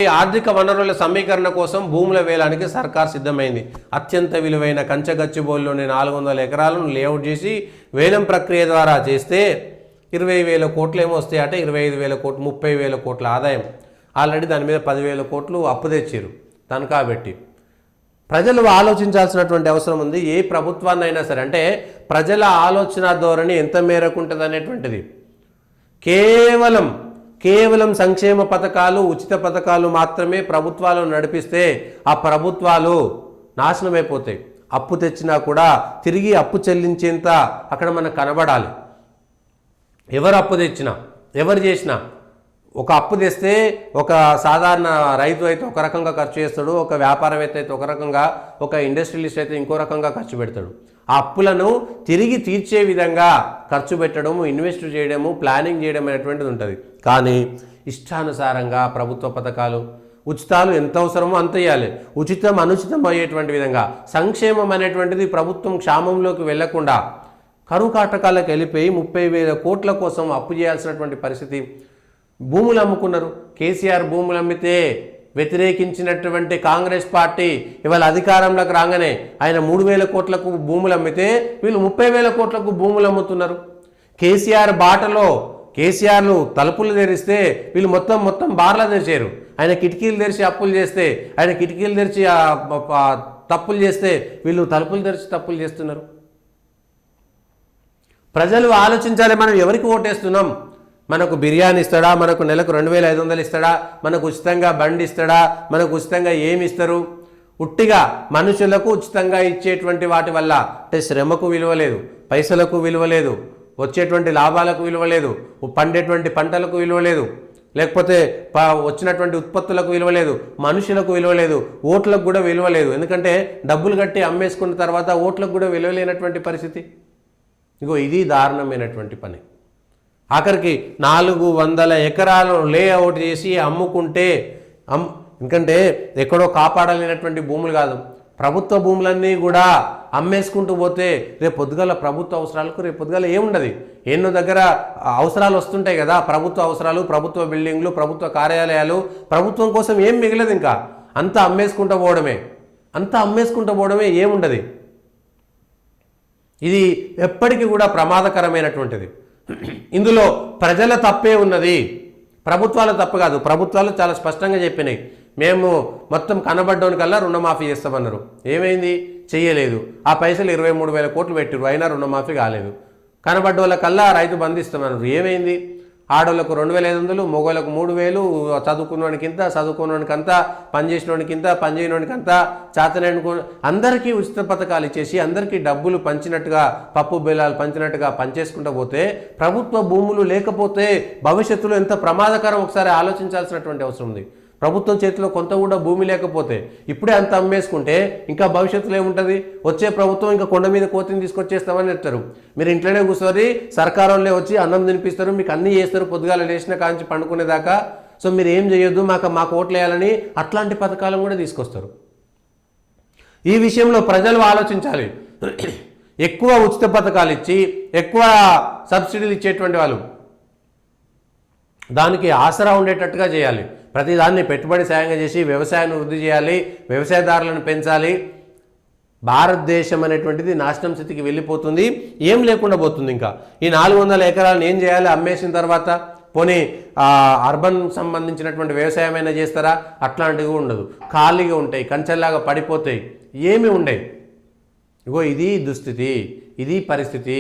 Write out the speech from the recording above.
ఈ ఆర్థిక వనరుల సమీకరణ కోసం భూముల వేలానికి సర్కార్ సిద్ధమైంది. అత్యంత విలువైన కంచగచ్చిబౌలిలోని 400 ఎకరాలను లేఅవుట్ చేసి వేలం ప్రక్రియ ద్వారా చేస్తే 20,000 కోట్లు ఏమో వస్తాయట. 25,000 కోట్లు, 30,000 కోట్ల ఆదాయం. ఆల్రెడీ దాని మీద 10,000 కోట్లు అప్పు తెచ్చారు తనఖా పెట్టి. ప్రజలు ఆలోచించాల్సినటువంటి అవసరం ఉంది. ఏ ప్రభుత్వాన్నైనా సరే, అంటే ప్రజల ఆలోచన ధోరణి ఎంత మేరకు ఉంటుంది అనేటువంటిది. కేవలం సంక్షేమ పథకాలు, ఉచిత పథకాలు మాత్రమే ప్రభుత్వాలు నడిపిస్తే ఆ ప్రభుత్వాలు నాశనమైపోతాయి. అప్పు తెచ్చినా కూడా తిరిగి అప్పు చెల్లించేంత అక్కడ మనకు కనబడాలి. ఎవరు అప్పు తెచ్చినా, ఎవరు చేసినా, ఒక అప్పు తెస్తే ఒక సాధారణ రైతు అయితే ఒక రకంగా ఖర్చు చేస్తాడు, ఒక వ్యాపారవేత్త అయితే ఒక రకంగా, ఒక ఇండస్ట్రియలిస్ట్ అయితే ఇంకో రకంగా ఖర్చు పెడతాడు. ఆ అప్పులను తిరిగి తీర్చే విధంగా ఖర్చు పెట్టడము, ఇన్వెస్ట్ చేయడము, ప్లానింగ్ చేయడం అనేటువంటిది ఉంటుంది. కానీ ఇష్టానుసారంగా ప్రభుత్వ పథకాలు, ఉచితాలు ఎంత అవసరమో అంత ఇవ్వాలి. ఉచితం అనుచితం అయ్యేటువంటి విధంగా సంక్షేమం అనేటువంటిది ప్రభుత్వం క్షామంలోకి వెళ్లకుండా కరువు కాటకాలకు వెళ్ళిపోయి 30,000 కోట్ల కోసం అప్పు చేయాల్సినటువంటి పరిస్థితి. భూములు అమ్ముకున్నారు. కేసీఆర్ భూములు అమ్మితే వ్యతిరేకించినటువంటి కాంగ్రెస్ పార్టీ ఇవాళ అధికారంలోకి రాగానే ఆయన 3,000 కోట్లకు భూములు అమ్మితే వీళ్ళు 30,000 కోట్లకు భూములు అమ్ముతున్నారు. కేసీఆర్ బాటలో కేసీఆర్లు తలుపులు తెరిస్తే వీళ్ళు మొత్తం బార్లా తెరిచారు. ఆయన కిటికీలు తెరిచి అప్పులు చేస్తే, ఆయన కిటికీలు తెరిచి తప్పులు చేస్తే వీళ్ళు తలుపులు తెరిచి తప్పులు చేస్తున్నారు. ప్రజలు ఆలోచించాలి, మనం ఎవరికి ఓటేస్తున్నాం? మనకు బిర్యానీ ఇస్తాడా? మనకు నెలకు 2,500 ఇస్తాడా? మనకు ఉచితంగా బండి ఇస్తాడా? మనకు ఉచితంగా ఏమి ఇస్తారు? ఉట్టిగా మనుషులకు ఉచితంగా ఇచ్చేటువంటి వాటి వల్ల అంటే శ్రమకు విలువ లేదు, పైసలకు విలువ లేదు, వచ్చేటువంటి లాభాలకు విలువ లేదు, పండేటువంటి పంటలకు విలువ లేదు, లేకపోతే వచ్చినటువంటి ఉత్పత్తులకు విలువ లేదు, మనుషులకు విలువ లేదు, ఓట్లకు కూడా విలువ లేదు. ఎందుకంటే డబ్బులు కట్టి అమ్మేసుకున్న తర్వాత ఓట్లకు కూడా విలువ లేనటువంటి పరిస్థితి. ఇగో ఇది దారుణమైనటువంటి పని. ఆఖరికి 400 ఎకరాలను లేఅవుట్ చేసి అమ్ముకుంటే ఎందుకంటే ఎక్కడో కాపాడలేనటువంటి భూములు కాదు, ప్రభుత్వ భూములన్నీ కూడా అమ్మేసుకుంటూ పోతే రేపు పొద్దుగాల ప్రభుత్వ అవసరాలకు రేపు పొద్దుగాల ఏముండదు. ఎన్నో దగ్గర అవసరాలు వస్తుంటాయి కదా, ప్రభుత్వ అవసరాలు, ప్రభుత్వ బిల్డింగ్లు, ప్రభుత్వ కార్యాలయాలు, ప్రభుత్వం కోసం ఏం మిగలదు. ఇంకా అంతా అమ్మేసుకుంటూ పోవడమే, ఏముండదు. ఇది ఎప్పటికీ కూడా ప్రమాదకరమైనటువంటిది. ఇందులో ప్రజల తప్పే ఉన్నది, ప్రభుత్వాల తప్పు కాదు. ప్రభుత్వాలు చాలా స్పష్టంగా చెప్పినాయి, మేము మొత్తం కనబడ్డోనికల్లా రుణమాఫీ చేస్తామన్నారు. ఏమైంది? చెయ్యలేదు. ఆ పైసలు 23,000 కోట్లు పెట్టారు, అయినా రుణమాఫీ కాలేదు. కనబడ్డోళ్ళకల్లా రైతు బంధిస్తామన్నారు. ఏమైంది? ఆడోళ్ళకు 2,500, మగోళ్ళకు 3,000, చదువుకున్నవానికి అంతా, పనిచేసినోనికి ఇంత, పనిచేయనోనికి అంతా, చాతనైన అందరికీ ఉచిత పథకాలు ఇచ్చేసి అందరికీ డబ్బులు పంచినట్టుగా, పప్పు బెల్లాలు పంచినట్టుగా పనిచేసుకుంటూ పోతే ప్రభుత్వ భూములు లేకపోతే భవిష్యత్తులో ఎంత ప్రమాదకరం ఒకసారి ఆలోచించాల్సినటువంటి అవసరం ఉంది. ప్రభుత్వం చేతిలో కొంత కూడా భూమి లేకపోతే ఇప్పుడే అంత అమ్మేసుకుంటే ఇంకా భవిష్యత్తులో ఏముంటుంది? వచ్చే ప్రభుత్వం ఇంకా కొండ మీద కోతిని తీసుకొచ్చేస్తామని చెప్తారు. మీరు ఇంట్లోనే కూర్చొని సర్కారంలో వచ్చి అన్నం తినిపిస్తారు, మీకు అన్నీ చేస్తారు పొద్దుగాల లేచిన కాంచి పండుకునేదాకా. సో మీరు ఏం చేయొద్దు, మాకు ఓట్లు వేయాలని అట్లాంటి పథకాలను కూడా తీసుకొస్తారు. ఈ విషయంలో ప్రజలు ఆలోచించాలి. ఎక్కువ ఉచిత పథకాలు ఇచ్చి ఎక్కువ సబ్సిడీలు ఇచ్చేటువంటి వాళ్ళు దానికి ఆసరా ఉండేటట్టుగా చేయాలి. ప్రతిదాన్ని పెట్టుబడి సాయంగా చేసి వ్యవసాయాన్ని వృద్ధి చేయాలి, వ్యవసాయదారులను పెంచాలి. భారతదేశం అనేటువంటిది నాశనం స్థితికి వెళ్ళిపోతుంది, ఏం లేకుండా పోతుంది. ఇంకా ఈ 400 ఎకరాలను ఏం చేయాలి? అమ్మేసిన తర్వాత పోనీ అర్బన్ సంబంధించినటువంటి వ్యవసాయమైనా చేస్తారా? అట్లాంటివి ఉండదు, ఖాళీగా ఉంటాయి, కంచెల్లాగా పడిపోతాయి, ఏమి ఉండవు. ఇగో ఇది దుస్థితి, ఇది పరిస్థితి.